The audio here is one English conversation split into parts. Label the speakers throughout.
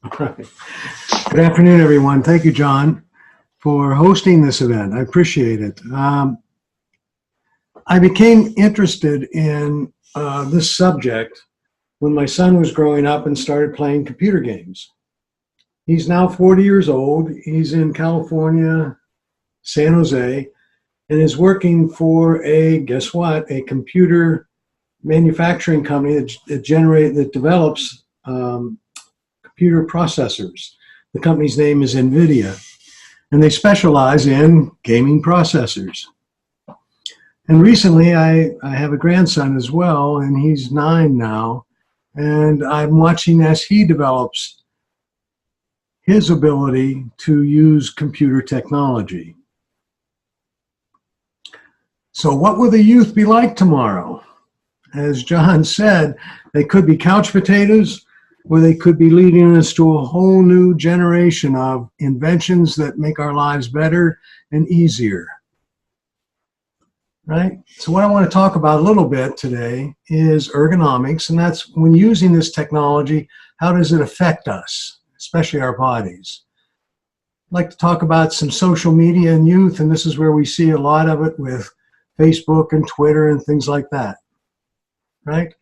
Speaker 1: All right. Good afternoon, everyone. Thank you, John, for hosting this event. I appreciate it. I became interested in this subject when my son was growing up and started playing computer games. He's now 40 years old. He's in California, San Jose, and is working for guess what, a computer manufacturing company that develops computer processors. The company's name is NVIDIA, and they specialize in gaming processors. And recently, I have a grandson as well, and he's 9 now, and I'm watching as he develops his ability to use computer technology. So what will the youth be like tomorrow? As John said, they could be couch potatoes, or they could be leading us to a whole new generation of inventions that make our lives better and easier. Right? So what I want to talk about a little bit today is ergonomics, and that's when using this technology, how does it affect us, especially our bodies? I'd like to talk about some social media and youth, and this is where we see a lot of it with Facebook and Twitter and things like that. Right?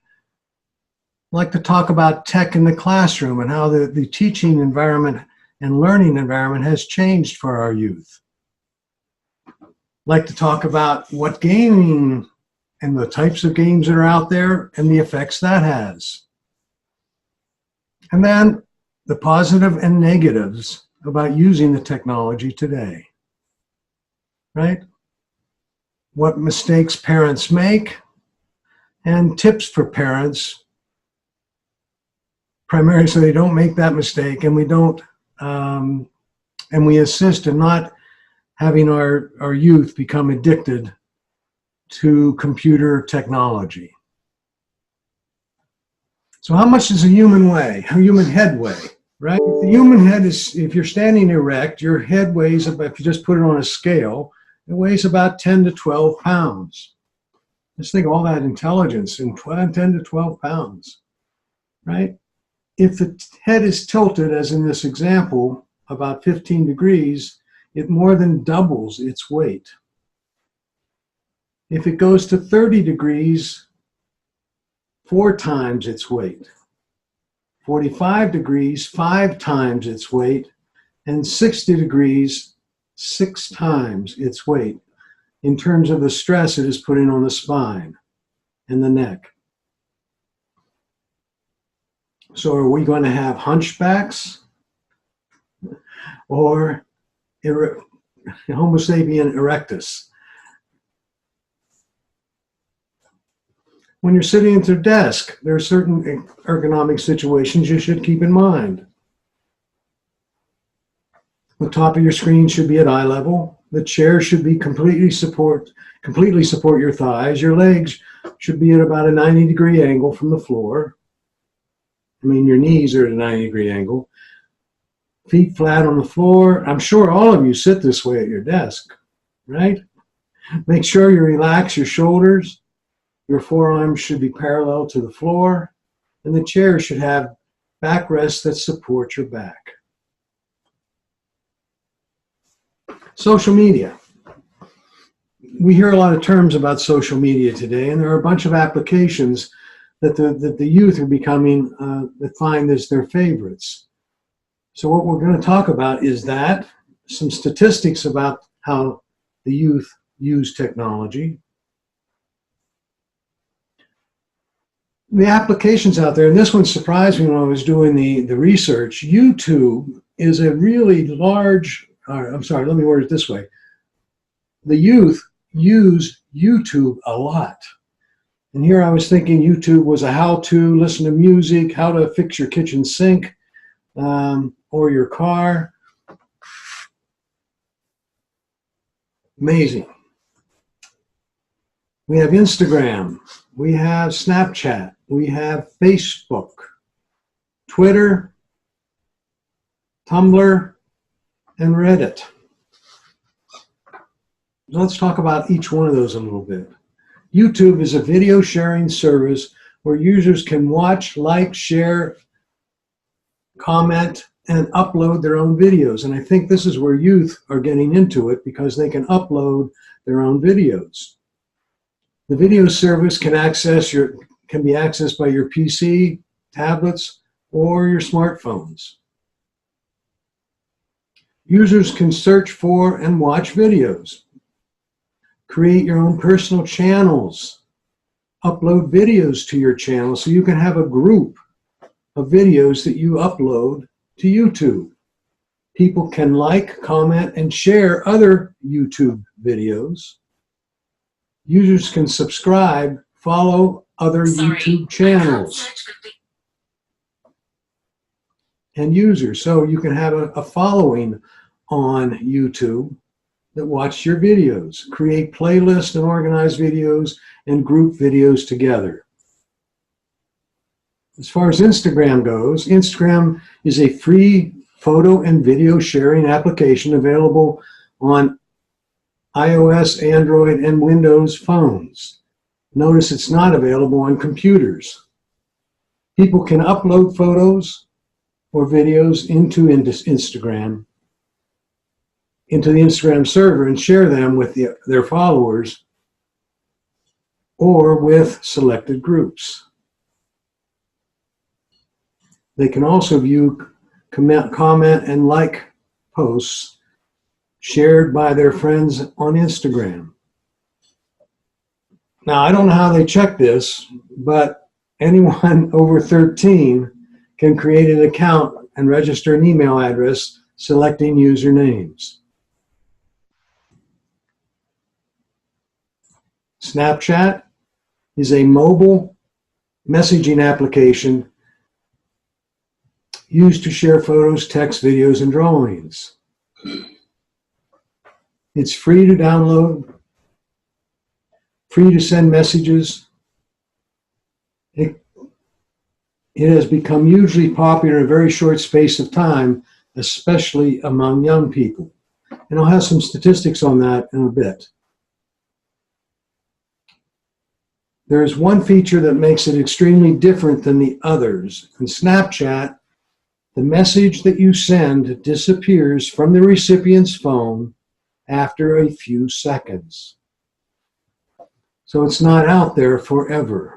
Speaker 1: I'd like to talk about tech in the classroom and how the teaching environment and learning environment has changed for our youth. I'd like to talk about what gaming and the types of games that are out there and the effects that has. And then the positive and negatives about using the technology today. Right? What mistakes parents make and tips for parents primarily so they don't make that mistake, and we don't, and we assist in not having our youth become addicted to computer technology. So how much does a human weigh? A human head weigh, right? If the human head is, if you're standing erect, your head weighs about, if you just put it on a scale, it weighs about 10 to 12 pounds. Just think of all that intelligence in 10 to 12 pounds, right? If the head is tilted, as in this example, about 15 degrees, it more than doubles its weight. If it goes to 30 degrees, 4 times its weight. 45 degrees, 5 times its weight. And 60 degrees, 6 times its weight in terms of the stress it is putting on the spine and the neck. So are we going to have hunchbacks or Homo sapien erectus? When you're sitting at your desk, there are certain ergonomic situations you should keep in mind. The top of your screen should be at eye level. The chair should be completely support your thighs. Your legs should be at about a 90-degree angle from the floor. I mean, your knees are at a 90-degree angle. Feet flat on the floor. I'm sure all of you sit this way at your desk, right? Make sure you relax your shoulders. Your forearms should be parallel to the floor, and the chair should have backrests that support your back. Social media. We hear a lot of terms about social media today, and there are a bunch of applications that the youth are becoming, that find as their favorites. So what we're going to talk about is that, some statistics about how the youth use technology. The applications out there, and this one surprised me when I was doing the research. YouTube is a really large, I'm sorry, let me word it this way. The youth use YouTube a lot. And here I was thinking YouTube was a how-to, listen to music, how to fix your kitchen sink or your car. Amazing. We have Instagram, we have Snapchat, we have Facebook, Twitter, Tumblr, and Reddit. Let's talk about each one of those a little bit. YouTube is a video sharing service where users can watch, like, share comment, and upload their own videos. And I think this is where youth are getting into it because they can upload their own videos. The video service can be accessed by your PC, tablets, or your smartphones. Users can search for and watch videos, create your own personal channels, upload videos to your channel so you can have a group of videos that you upload to YouTube. People can like, comment, and share other YouTube videos. Users can subscribe, follow other YouTube channels and users. So you can have a following on YouTube that watch your videos, create playlists and organize videos and group videos together. As far as Instagram goes, Instagram is a free photo and video sharing application available on iOS, Android, and Windows phones. Notice it's not available on computers. People can upload photos or videos into Instagram, into the Instagram server, and share them with their followers or with selected groups. They can also view, comment, and like posts shared by their friends on Instagram. Now, I don't know how they check this, but anyone over 13 can create an account and register an email address selecting usernames. Snapchat is a mobile messaging application used to share photos, text, videos, and drawings. It's free to download, free to send messages. It has become hugely popular in a very short space of time, especially among young people. And I'll have some statistics on that in a bit. There is one feature that makes it extremely different than the others. In Snapchat, the message that you send disappears from the recipient's phone after a few seconds. So it's not out there forever.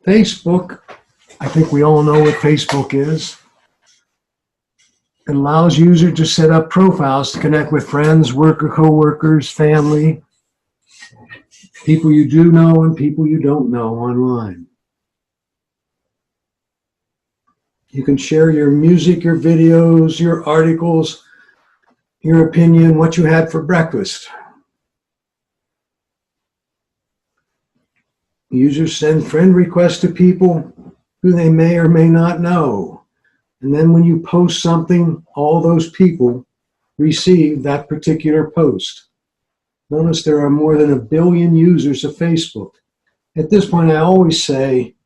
Speaker 1: Facebook, I think we all know what Facebook is. It allows users to set up profiles to connect with friends, co-workers, family, people you do know and people you don't know online. You can share your music, your videos, your articles, your opinion, what you had for breakfast. Users send friend requests to people who they may or may not know. And then when you post something, all those people receive that particular post. Notice there are more than 1 billion users of Facebook. At this point, I always say,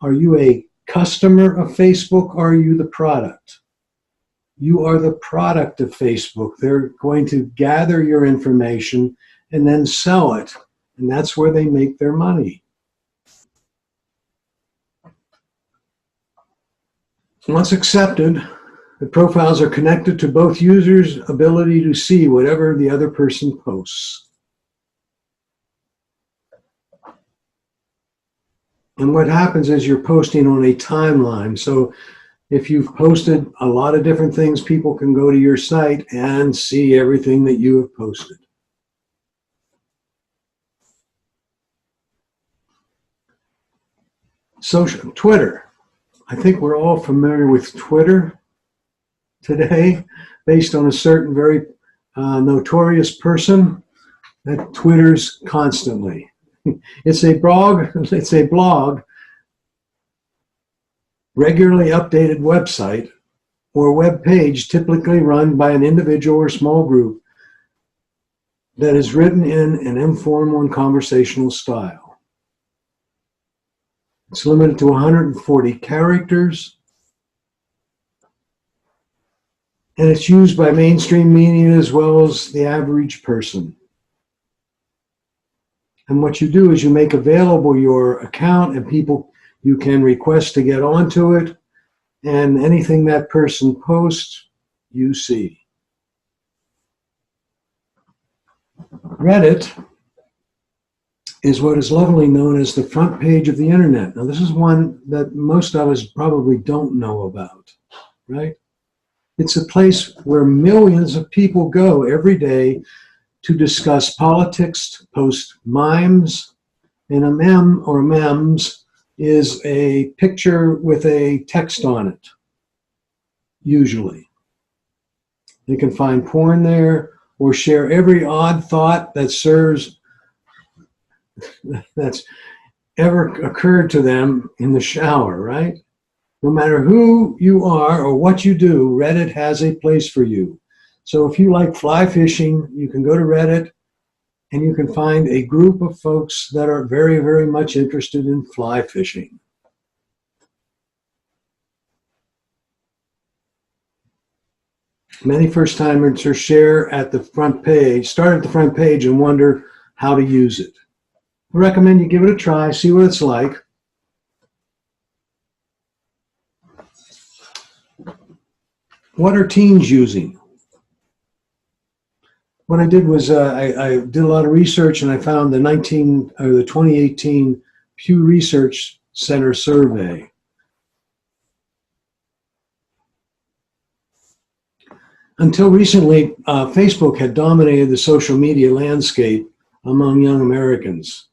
Speaker 1: are you a customer of Facebook or are you the product? You are the product of Facebook. They're going to gather your information and then sell it. And that's where they make their money. Once accepted, the profiles are connected to both users' ability to see whatever the other person posts. And what happens is you're posting on a timeline. So if you've posted a lot of different things, people can go to your site and see everything that you have posted. Social, Twitter. I think we're all familiar with Twitter today, based on a certain very notorious person that Twitters constantly. It's a blog, regularly updated website or web page typically run by an individual or small group that is written in an informal and conversational style. It's limited to 140 characters, and it's used by mainstream media as well as the average person. And what you do is you make available your account, and people You can request to get onto it, and anything that person posts, you see. Reddit is what is lovingly known as the front page of the internet. Now, this is one that most of us probably don't know about, right? It's a place where millions of people go every day to discuss politics, post memes, and a meme or memes is a picture with a text on it, usually. They can find porn there or share every odd thought that serves, that's ever occurred to them in the shower, right? No matter who you are or what you do, Reddit has a place for you. So if you like fly fishing, you can go to Reddit and you can find a group of folks that are very, very much interested in fly fishing. Many first-timers share at the front page, start at the front page and wonder how to use it. I recommend you give it a try, see what it's like. What are teens using? What I did was I did a lot of research, and I found the 2018 Pew Research Center survey. Until recently, Facebook had dominated the social media landscape among young Americans.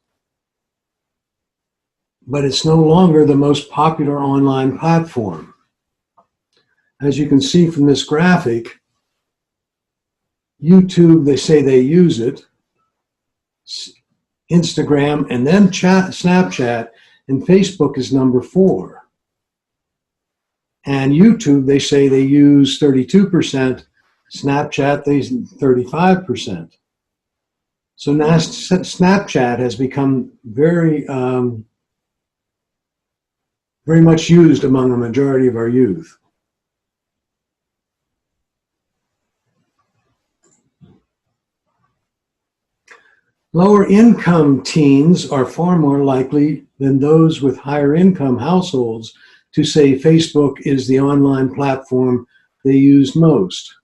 Speaker 1: But it's no longer the most popular online platform. As you can see from this graphic, YouTube, they say they use it, Instagram, and then Snapchat, and Facebook is number 4. And YouTube, they say they use 32%, Snapchat, they 35%. So now Snapchat has become very, very much used among the majority of our youth. Lower income teens are far more likely than those with higher income households to say Facebook is the online platform they use most.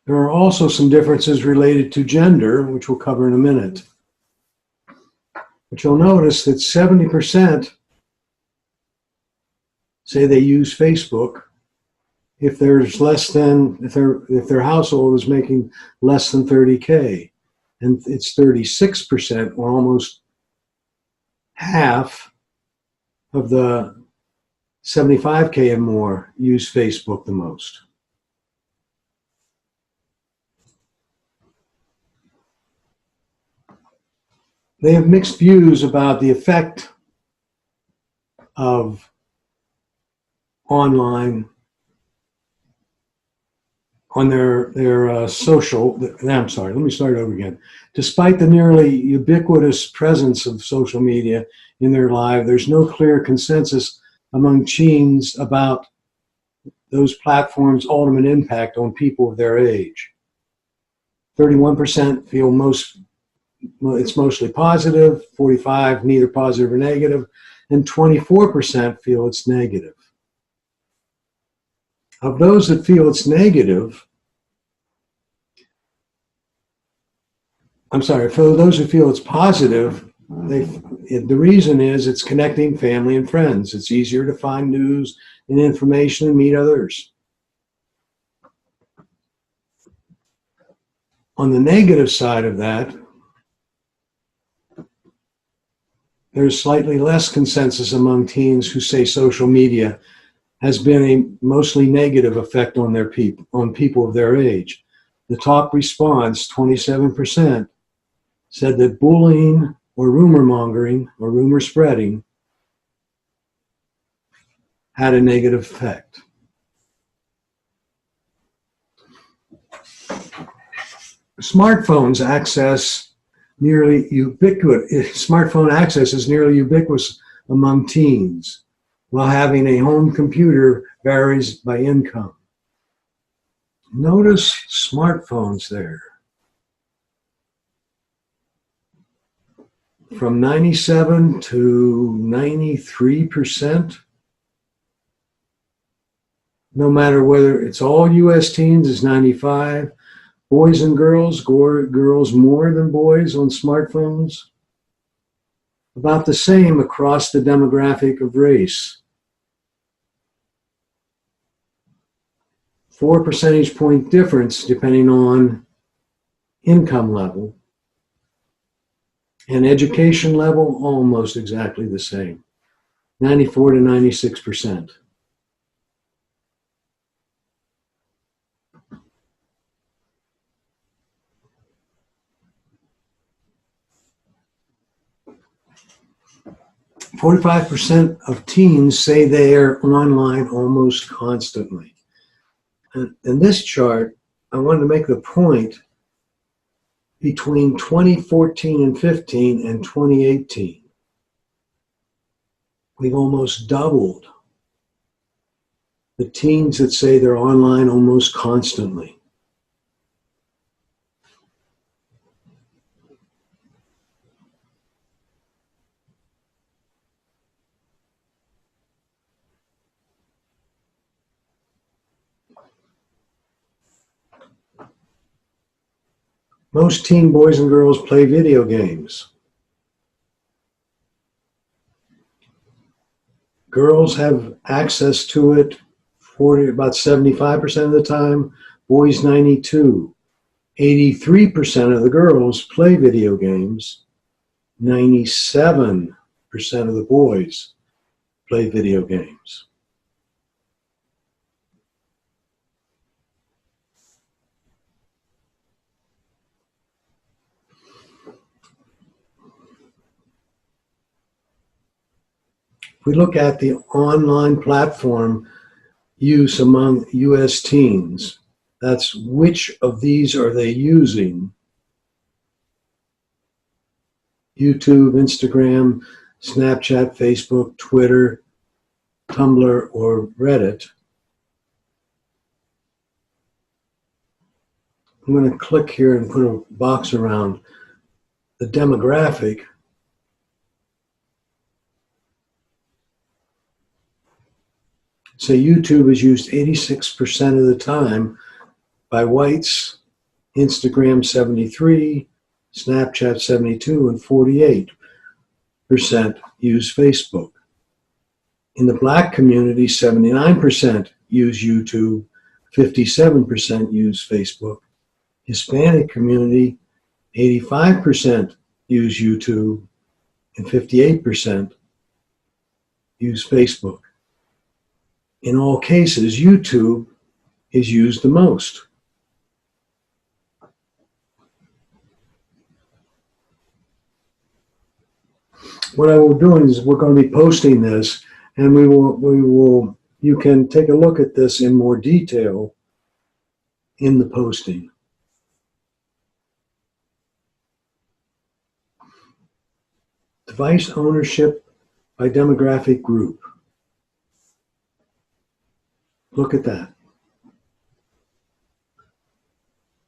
Speaker 1: There are also some differences related to gender, which we'll cover in a minute. But you'll notice that 70% say they use Facebook if there's less than, if their household is making less than 30K. And it's 36%, or almost half of the 75K and more use Facebook the most. They have mixed views about the effect of online on their social, I'm sorry, let me start over again. Despite the nearly ubiquitous presence of social media in their life, there's no clear consensus among teens about those platforms' ultimate impact on people of their age. 31% feel it's mostly positive, 45% neither positive or negative, and 24% feel it's negative. Of those that feel it's negative, for those who feel it's positive, the reason is it's connecting family and friends. It's easier to find news and information and meet others. On the negative side of that, there's slightly less consensus among teens who say social media has been a mostly negative effect on people of their age. The top response, 27%, said that bullying or rumor mongering or rumor spreading had a negative effect. Smartphone access is nearly ubiquitous among teens, while having a home computer varies by income. Notice smartphones there. from 97 to 93%. No matter whether it's all U.S. teens is 95, boys and girls, girls more than boys on smartphones. About the same across the demographic of race. 4 percentage point difference depending on income level. And education level, almost exactly the same. 94 to 96%. %45% of teens say they are online almost constantly. And in this chart, I wanted to make the point between 2014 and 15 and 2018. We've almost doubled the teens that say they're online almost constantly. Most teen boys and girls play video games. Girls have access to it about 75% of the time, boys 92. 83% of the girls play video games. 97% of the boys play video games. If we look at the online platform use among U.S. teens, that's which of these are they using? YouTube, Instagram, Snapchat, Facebook, Twitter, Tumblr, or Reddit. I'm going to click here and put a box around the demographic. Say YouTube is used 86% of the time by whites, Instagram 73, Snapchat 72, and 48% use Facebook. In the Black community, 79% use YouTube, 57% use Facebook. Hispanic community, 85% use YouTube, and 58% use Facebook. In all cases, YouTube is used the most. What I will do is we're going to be posting this, and you can take a look at this in more detail in the posting. Device ownership by demographic group. Look at that.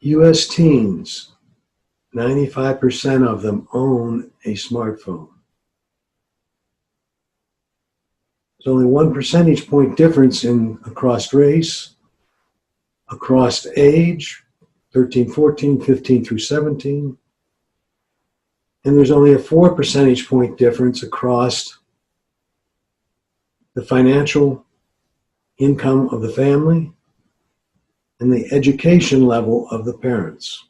Speaker 1: U.S. teens, 95% of them own a smartphone. There's only 1 percentage point difference across race, across age, 13, 14, 15 through 17. And there's only a 4 percentage point difference across the financial income of the family and the education level of the parents.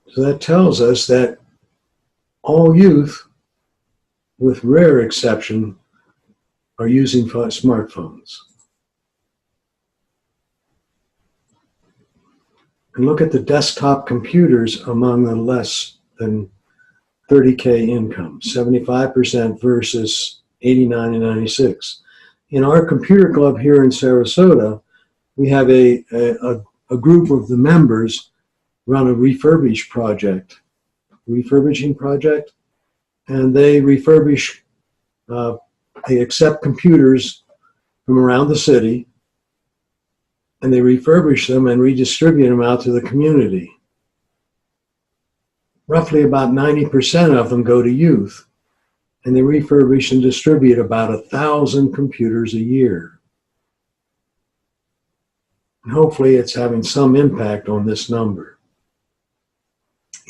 Speaker 1: So that tells us that all youth, with rare exception, are using smartphones. And look at the desktop computers among the less than 30K income, 75% versus 89 and 96. In our computer club here in Sarasota, we have a group of the members run a refurbishing project, and they refurbish, they accept computers from around the city, and they refurbish them and redistribute them out to the community. Roughly about 90% of them go to youth, and they refurbish and distribute about 1,000 computers a year. And hopefully it's having some impact on this number,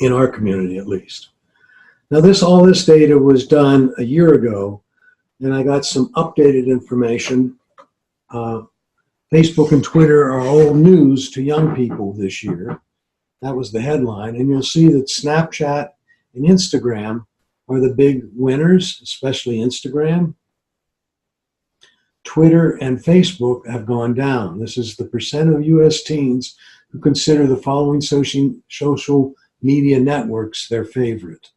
Speaker 1: in our community at least. Now all this data was done a year ago, and I got some updated information. Facebook and Twitter are old news to young people this year. That was the headline. And you'll see that Snapchat and Instagram are the big winners, especially Instagram. Twitter and Facebook have gone down. This is the percent of U.S. teens who consider the following social media networks their favorite.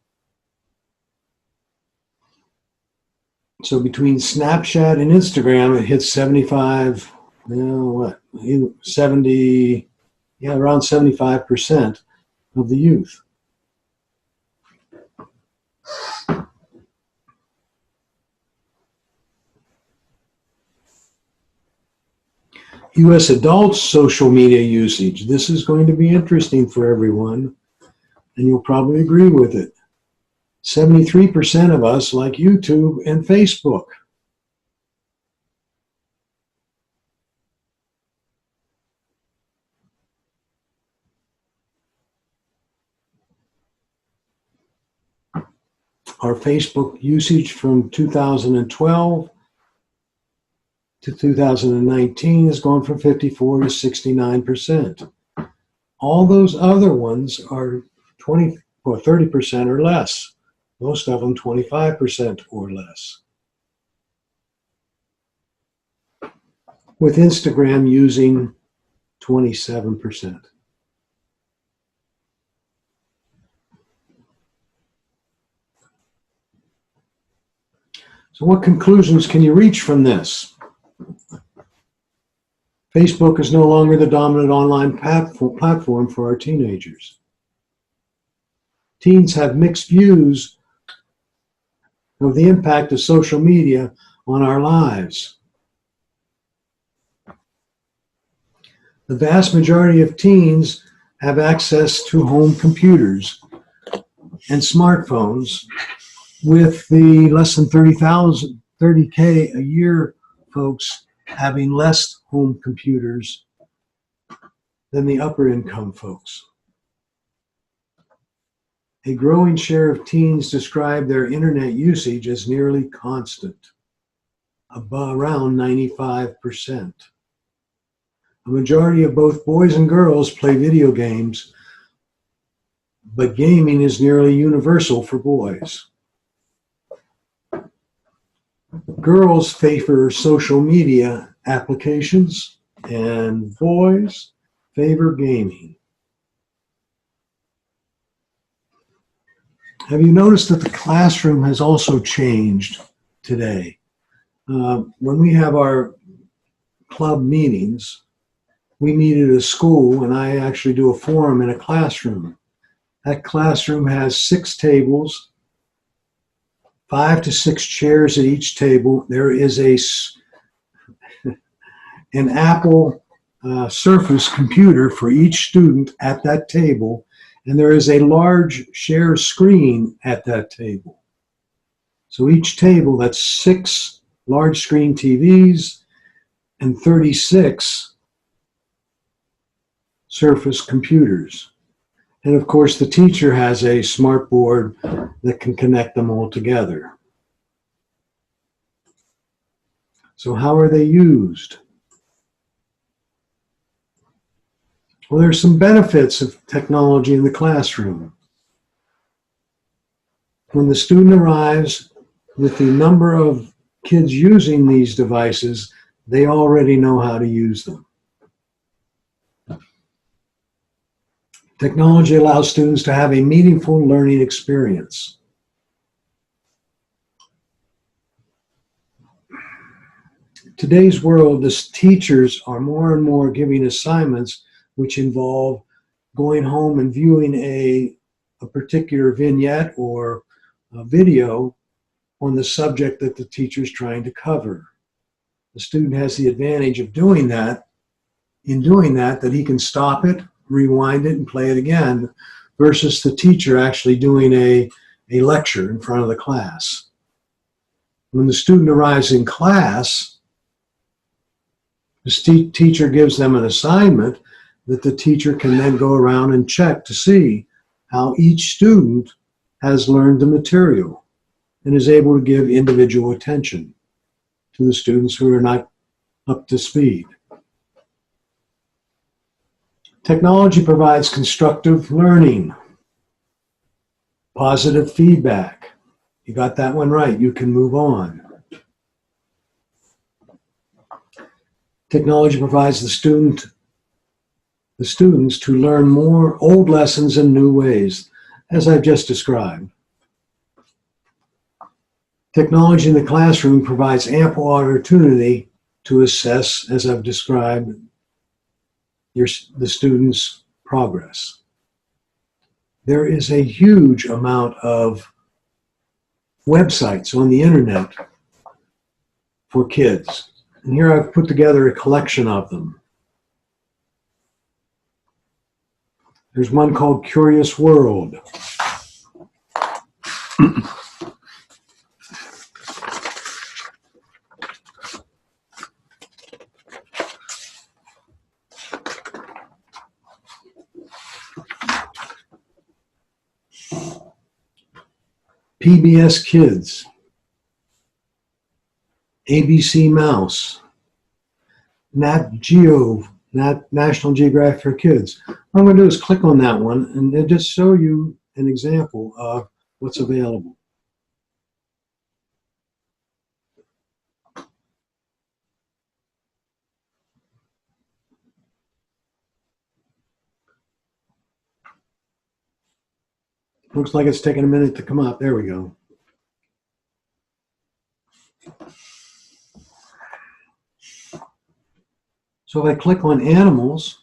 Speaker 1: So between Snapchat and Instagram, it hits 75, around 75% of the youth. U.S. adults' social media usage. This is going to be interesting for everyone, and you'll probably agree with it. 73% of us like YouTube and Facebook. Our Facebook usage from 2012 to 2019 has gone from 54 to 69%. All those other ones are 20 or 30% or less. Most of them 25% or less. With Instagram using 27%. So what conclusions can you reach from this? Facebook is no longer the dominant online platform for our teenagers. Teens have mixed views of the impact of social media on our lives. The vast majority of teens have access to home computers and smartphones, with the less than 30K a year folks having less home computers than the upper income folks. A growing share of teens describe their internet usage as nearly constant, around 95%. A majority of both boys and girls play video games, but gaming is nearly universal for boys. Girls favor social media applications, and boys favor gaming. Have you noticed that the classroom has also changed today? When we have our club meetings, we meet at a school, and I actually do a forum in a classroom. That classroom has 6 tables, 5 to 6 chairs at each table. There is an Apple Surface computer for each student at that table, and there is a large share screen at that table. So each table, that's 6 large screen TVs and 36 Surface computers. And of course, the teacher has a smart board that can connect them all together. So how are they used? Well, there's some benefits of technology in the classroom. When the student arrives with the number of kids using these devices, they already know how to use them. Technology allows students to have a meaningful learning experience. In today's world, the teachers are more and more giving assignments which involve going home and viewing a particular vignette or a video on the subject that the teacher is trying to cover. The student has the advantage of doing that in doing that he can stop it, rewind it, and play it again, versus the teacher actually doing a lecture in front of the class. When the student arrives in class, the teacher gives them an assignment that the teacher can then go around and check to see how each student has learned the material and is able to give individual attention to the students who are not up to speed. Technology provides constructive learning, positive feedback. You got that one right, you can move on. Technology provides the students to learn more old lessons in new ways, as I've just described. Technology in the classroom provides ample opportunity to assess, as I've described, the students' progress. There is a huge amount of websites on the internet for kids. And here I've put together a collection of them. There's one called Curious World. PBS Kids, ABC Mouse, Nat Geo, National Geographic for Kids. What I'm going to do is click on that one and just show you an example of what's available. Looks like it's taking a minute to come up. There we go. So if I click on animals,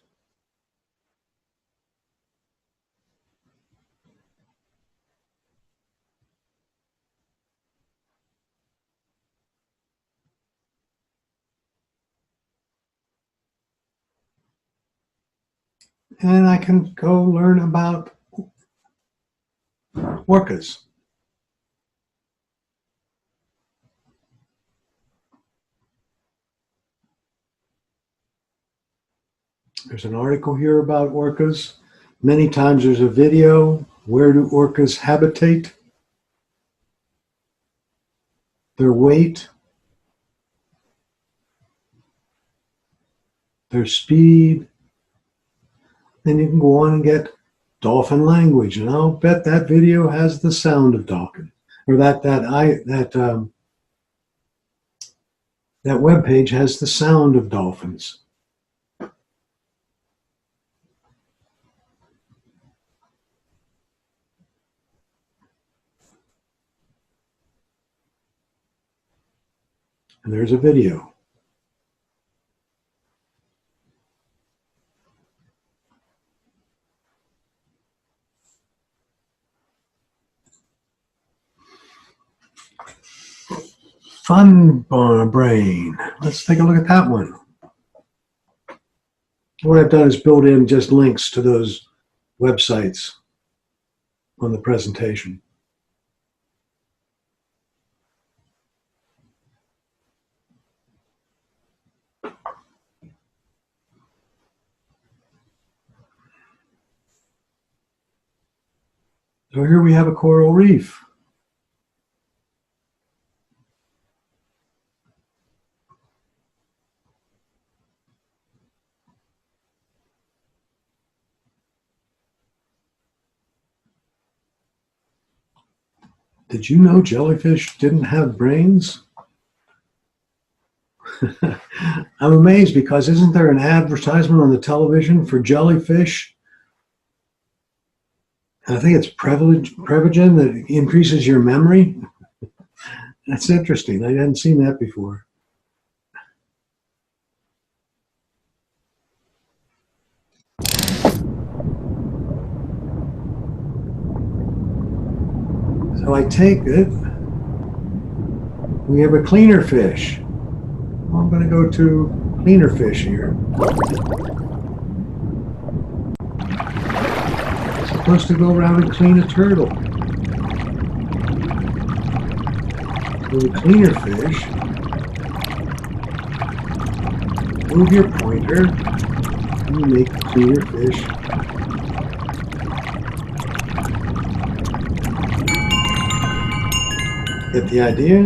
Speaker 1: and I can go learn about orcas. There's an article here about orcas. Many times there's a video. Where do orcas habitate? Their weight, their speed. Then you can go on and get dolphin language, and I'll bet that video has the sound of dolphin, or that web page has the sound of dolphins. And there's a video. Fun Brain. Let's take a look at that one. What I've done is build in just links to those websites on the presentation. So here we have a coral reef. Did you know jellyfish didn't have brains? I'm amazed because isn't there an advertisement on the television for jellyfish? I think it's Prevagen that increases your memory. That's interesting. I hadn't seen that before. So I take it. We have a cleaner fish. I'm going to go to cleaner fish here. It's supposed to go around and clean a turtle. So the cleaner fish, move your pointer and you make the cleaner fish. Get the idea?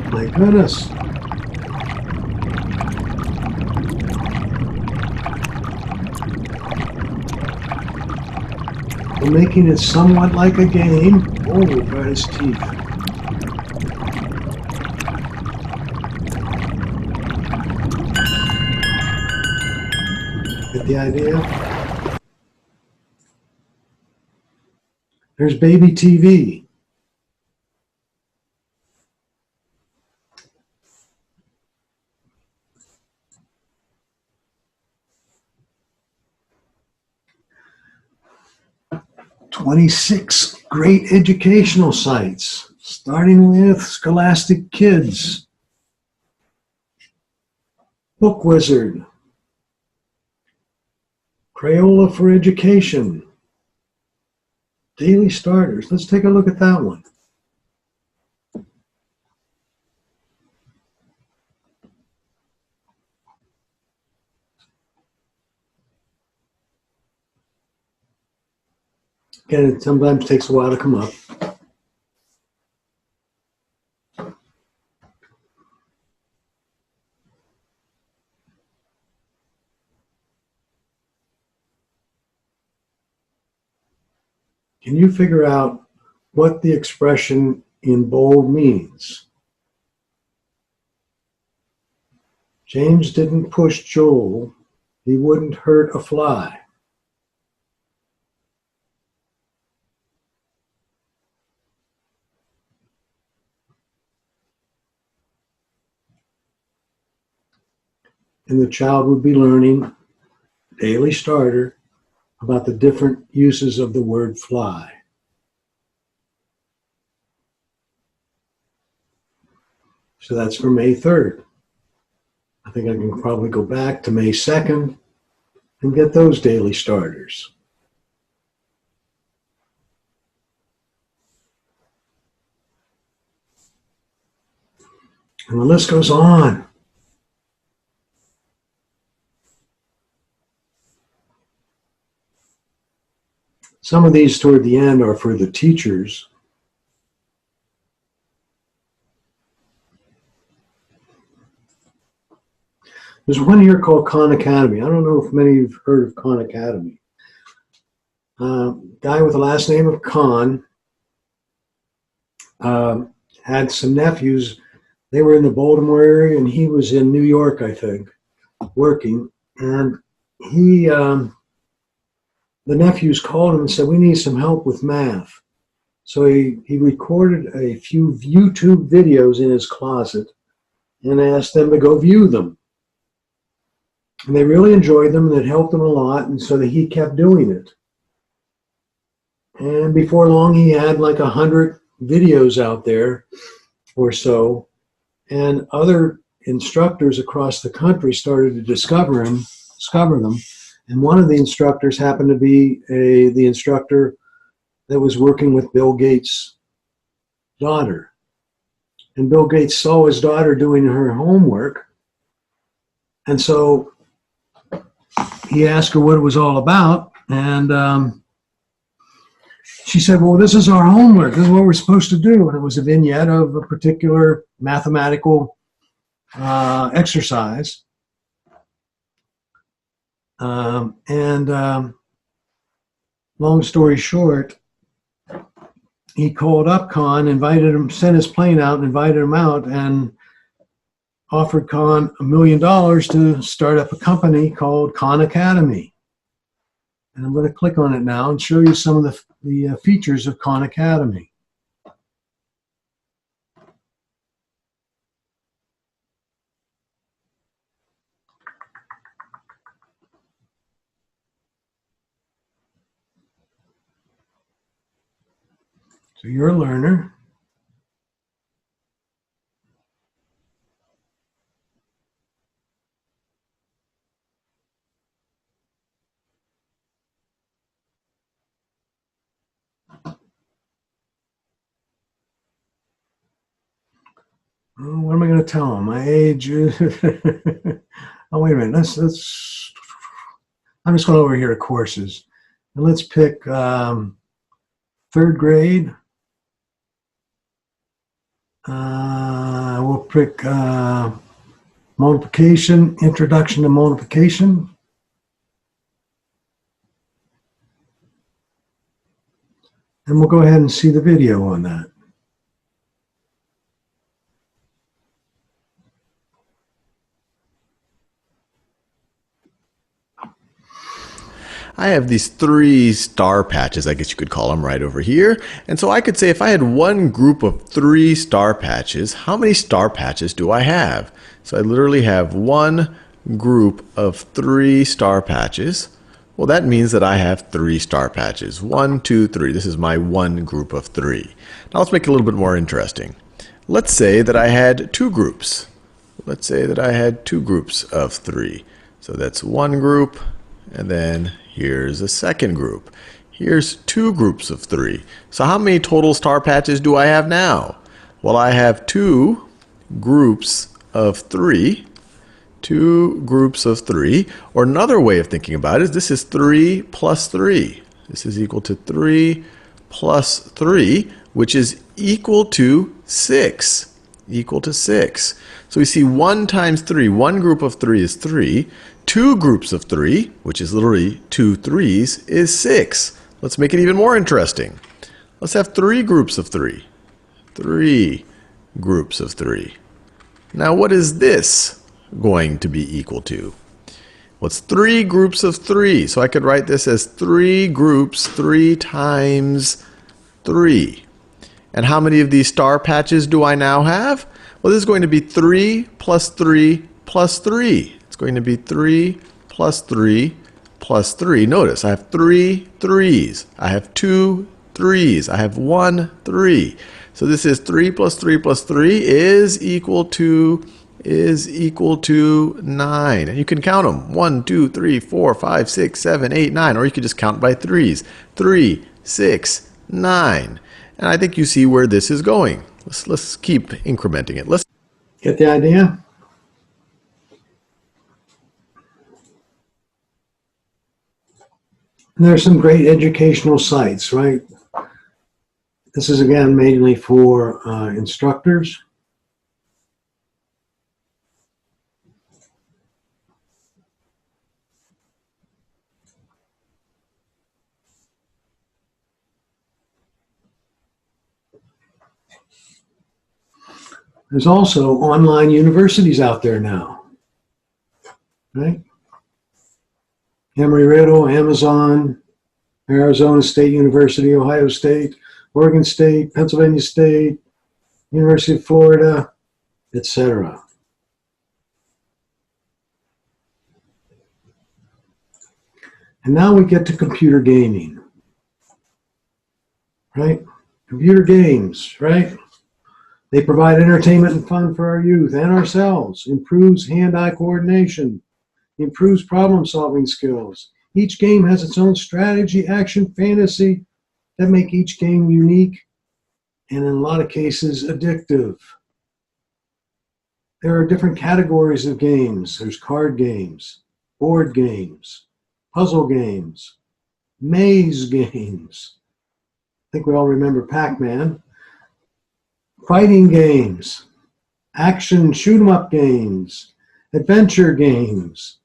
Speaker 1: My goodness. We're making it somewhat like a game. Oh, got his teeth. Get the idea? There's baby TV. "26 great educational sites, starting with Scholastic Kids, Book Wizard, Crayola for Education, Daily Starters." Let's take a look at that one. Again, it sometimes takes a while to come up. Can you figure out what the expression in bold means? James didn't push Joel. He wouldn't hurt a fly. And the child would be learning, Daily Starter, about the different uses of the word fly. So that's for May 3rd. I think I can probably go back to May 2nd and get those Daily Starters. And the list goes on. Some of these toward the end are for the teachers. There's one here called Khan Academy. I don't know if many of you have heard of Khan Academy. Guy with the last name of Khan had some nephews. They were in the Baltimore area, and he was in New York, I think, working. And he, the nephews called him and said, "We need some help with math." So he recorded a few YouTube videos in his closet and asked them to go view them. And they really enjoyed them, and it helped them a lot, and so that he kept doing it. And before long, he had like 100 videos out there or so, and other instructors across the country started to discover them. And one of the instructors happened to be the instructor that was working with Bill Gates' daughter. And Bill Gates saw his daughter doing her homework, and so he asked her what it was all about, and she said, "Well, this is our homework. This is what we're supposed to do." And it was a vignette of a particular mathematical exercise. Long story short, he called up Khan, invited him, sent his plane out, and invited him out, and offered Khan $1 million to start up a company called Khan Academy. And I'm going to click on it now and show you some of the features of Khan Academy. So you're a learner. Oh, what am I going to tell them? My age is... Oh, wait a minute. Let's... I'm just going over here to courses. And let's pick third grade. We'll pick multiplication, introduction to multiplication. And we'll go ahead and see the video on that.
Speaker 2: I have these 3 star patches, I guess you could call them, right over here. And so I could say if I had one group of 3 star patches, how many star patches do I have? So I literally have one group of 3 star patches. Well, that means that I have 3 star patches. 1, 2, 3. This is my one group of 3. Now let's make it a little bit more interesting. Let's say that I had 2 groups. Let's say that I had 2 groups of 3. So that's one group, and then here's a second group. Here's 2 groups of 3. So how many total star patches do I have now? Well, I have 2 groups of 3. 2 groups of 3. Or another way of thinking about it is this is 3 plus 3. This is equal to 3 plus 3, which is equal to 6. Equal to 6. So we see 1 times 3. One group of 3 is 3. 2 groups of 3, which is literally 2 3s, is 6. Let's make it even more interesting. Let's have 3 groups of 3. 3 groups of 3. Now what is this going to be equal to? Well, it's 3 groups of 3. So I could write this as 3 groups, 3 times 3. And how many of these star patches do I now have? Well, this is going to be 3 plus 3 plus 3. It's going to be 3 plus 3 plus 3. Notice I have 3 3s. I have 2 3s. I have 1 3. So this is 3 plus 3 plus 3 is equal to 9. And you can count them. 1, 2, 3, 4, 5, 6, 7, 8, 9. Or you could just count by 3s. 3, 6, 9. And I think you see where this is going. Let's keep incrementing it. Let's
Speaker 1: get the idea? And there are some great educational sites, right? This is again mainly for instructors. There's also online universities out there now, right? Embry-Riddle, Amazon, Arizona State University, Ohio State, Oregon State, Pennsylvania State, University of Florida, etc. And now we get to computer gaming, right? Computer games, right? They provide entertainment and fun for our youth and ourselves, improves hand-eye coordination, improves problem-solving skills. Each game has its own strategy, action, fantasy that make each game unique and in a lot of cases addictive. There are different categories of games. There's card games, board games, puzzle games, maze games. I think we all remember Pac-Man. Fighting games, action shoot-'em-up games, adventure games.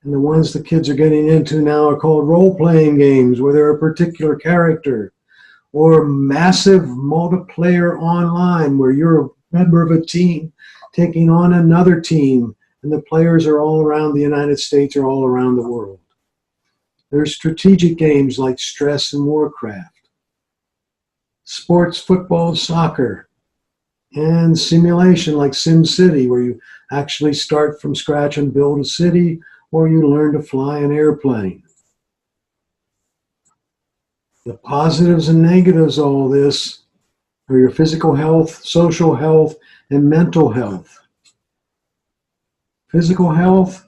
Speaker 1: And the ones the kids are getting into now are called role-playing games where they're a particular character, or massive multiplayer online where you're a member of a team taking on another team and the players are all around the United States or all around the world. There's strategic games like Stress and Warcraft. Sports, football, soccer, and simulation like SimCity, where you actually start from scratch and build a city, or you learn to fly an airplane. The positives and negatives of all this are your physical health, social health, and mental health. Physical health,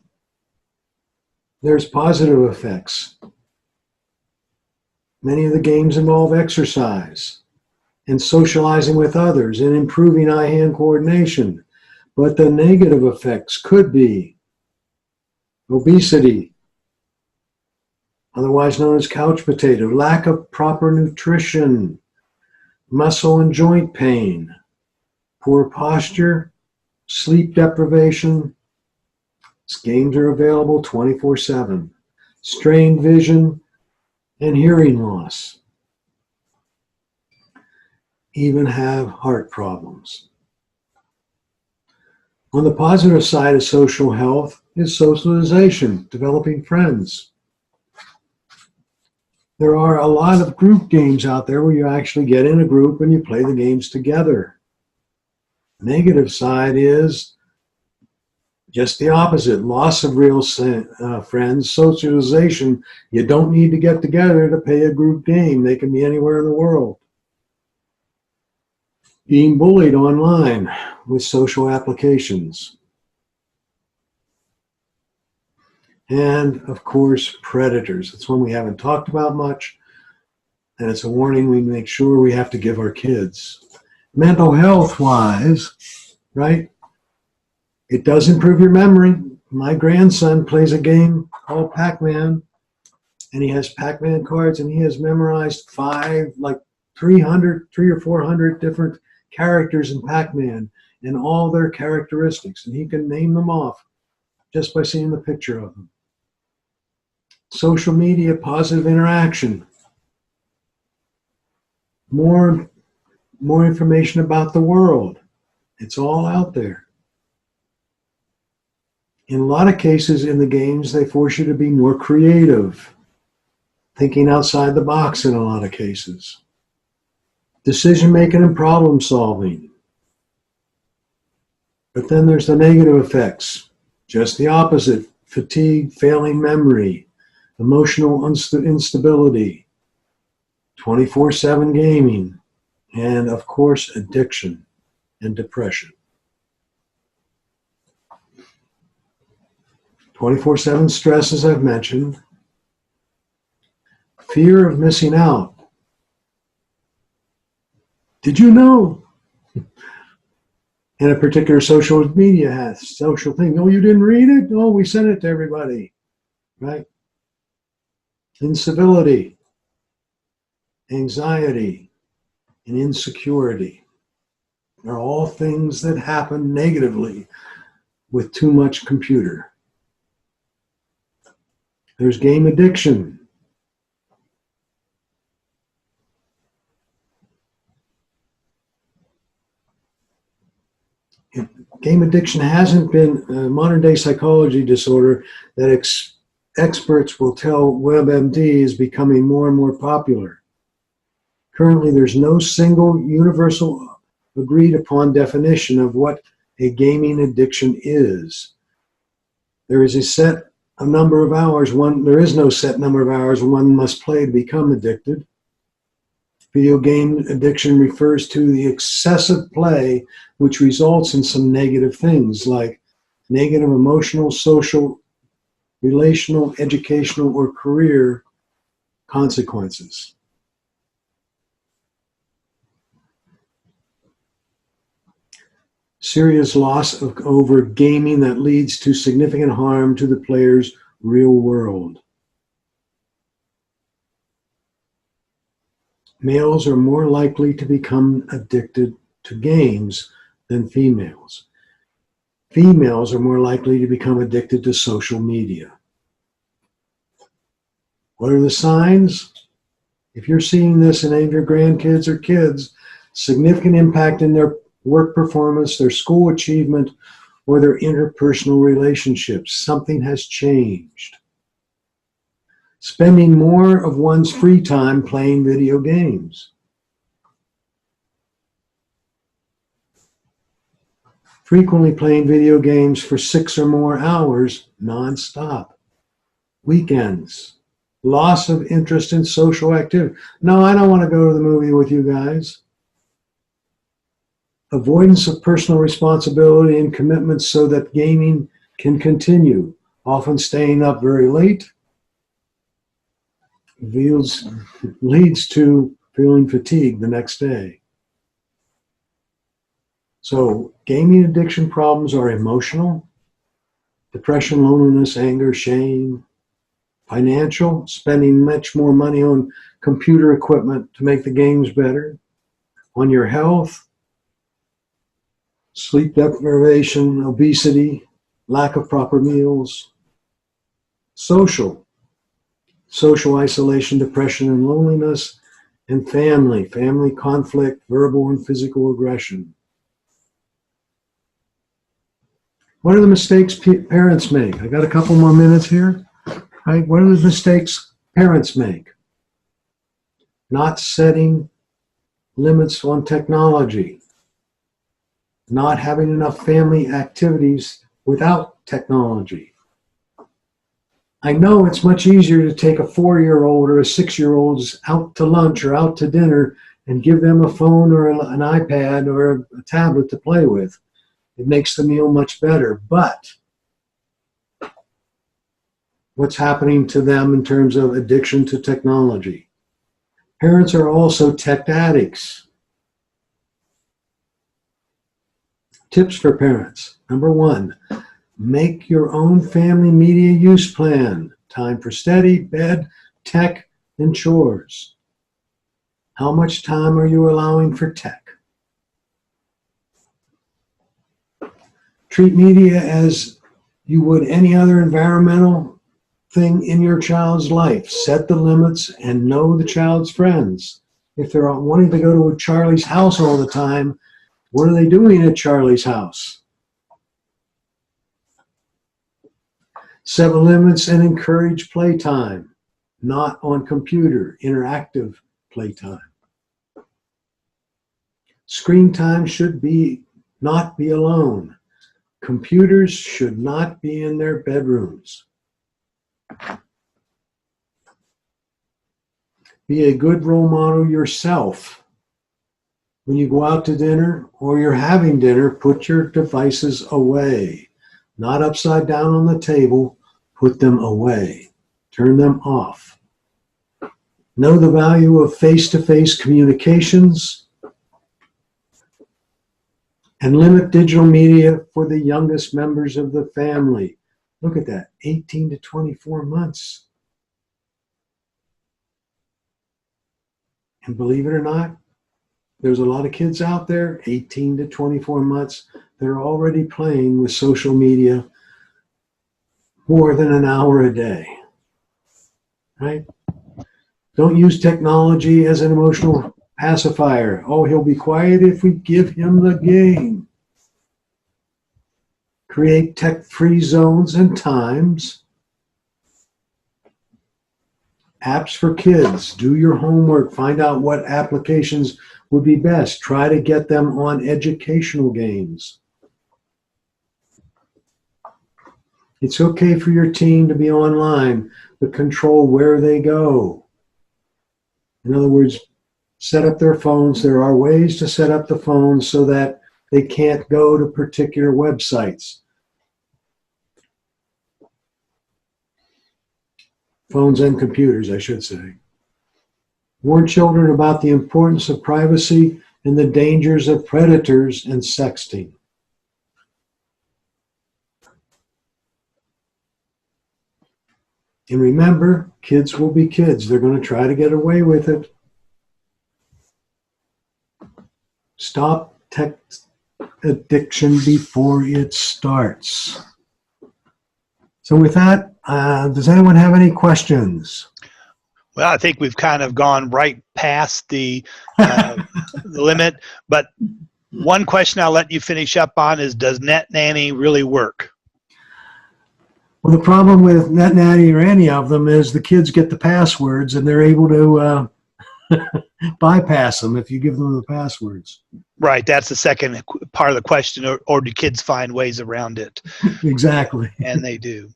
Speaker 1: there's positive effects. Many of the games involve exercise and socializing with others and improving eye-hand coordination. But the negative effects could be obesity, otherwise known as couch potato, lack of proper nutrition, muscle and joint pain, poor posture, sleep deprivation. These games are available 24/7. Strained vision and hearing loss. Even have heart problems. On the positive side of social health is socialization, developing friends. There are a lot of group games out there where you actually get in a group and you play the games together. Negative side is just the opposite, loss of real friends, socialization. You don't need to get together to play a group game. They can be anywhere in the world. Being bullied online with social applications. And, of course, predators. It's one we haven't talked about much, and it's a warning we make sure we have to give our kids. Mental health-wise, right? It does improve your memory. My grandson plays a game called Pac-Man, and he has Pac-Man cards, and he has memorized 3 or 400 different characters in Pac-Man and all their characteristics, and he can name them off just by seeing the picture of them. Social media, positive interaction. More information about the world. It's all out there. In a lot of cases in the games, they force you to be more creative, thinking outside the box in a lot of cases. Decision making and problem solving. But then there's the negative effects, just the opposite: fatigue, failing memory, emotional instability, 24/7 gaming, and of course addiction and depression. 24/7 stress, as I've mentioned. Fear of missing out. Did you know? And a particular social media has social thing. Oh, you didn't read it? Oh, we sent it to everybody, right? Incivility, anxiety, and insecurity are all things that happen negatively with too much computer. There's game addiction. Game addiction hasn't been a modern day psychology disorder that experts will tell WebMD is becoming more and more popular. Currently, there's no single universal agreed upon definition of what a gaming addiction is. There is a number of hours. There is no set number of hours one must play to become addicted. Video game addiction refers to the excessive play which results in some negative things like negative emotional, social, relational, educational, or career consequences. Serious loss over gaming that leads to significant harm to the player's real world. Males are more likely to become addicted to games than females. Females are more likely to become addicted to social media. What are the signs? If you're seeing this in any of your grandkids or kids, significant impact in their work performance, their school achievement, or their interpersonal relationships. Something has changed. Spending more of one's free time playing video games. Frequently playing video games for 6 or more hours nonstop. Weekends. loss of interest in social activity. No, I don't want to go to the movie with you guys. Avoidance of personal responsibility and commitments so that gaming can continue, often staying up very late, leads to feeling fatigued the next day. So gaming addiction problems are emotional, depression, loneliness, anger, shame, financial, spending much more money on computer equipment to make the games better, on your health, sleep deprivation, obesity, lack of proper meals, social isolation, depression, and loneliness, and family conflict, verbal and physical aggression. What are the mistakes parents make? I got a couple more minutes here. Right? What are the mistakes parents make? Not setting limits on technology. Not having enough family activities without technology. I know it's much easier to take a 4-year-old or a 6-year-old out to lunch or out to dinner and give them a phone or an iPad or a tablet to play with. It makes the meal much better. But what's happening to them in terms of addiction to technology? Parents are also tech addicts. Tips for parents. Number 1, make your own family media use plan. Time for study, bed, tech, and chores. How much time are you allowing for tech? Treat media as you would any other environmental thing in your child's life. Set the limits and know the child's friends. If they're wanting to go to Charlie's house all the time, what are they doing at Charlie's house? Set limits and encourage playtime, not on computer, interactive playtime. Screen time should not be alone. Computers should not be in their bedrooms. Be a good role model yourself. When you go out to dinner or you're having dinner, put your devices away. Not upside down on the table, put them away. Turn them off. Know the value of face-to-face communications and limit digital media for the youngest members of the family. Look at that, 18 to 24 months. And believe it or not, there's a lot of kids out there, 18 to 24 months, that are already playing with social media more than an hour a day, right? Don't use technology as an emotional pacifier. Oh, he'll be quiet if we give him the game. Create tech-free zones and times. Apps for kids. Do your homework. Find out what applications would be best. Try to get them on educational games. It's okay for your teen to be online, but control where they go. In other words, set up their phones. There are ways to set up the phones so that they can't go to particular websites. Phones and computers, I should say. Warn children about the importance of privacy and the dangers of predators and sexting. And remember, kids will be kids. They're going to try to get away with it. Stop tech addiction before it starts. So with that, does anyone have any questions?
Speaker 3: Well, I think we've kind of gone right past the limit, but one question I'll let you finish up on is, does Net Nanny really work?
Speaker 1: Well, the problem with Net Nanny or any of them is the kids get the passwords and they're able to bypass them if you give them the passwords.
Speaker 3: Right, that's the second part of the question, or do kids find ways around it?
Speaker 1: Exactly.
Speaker 3: And they do.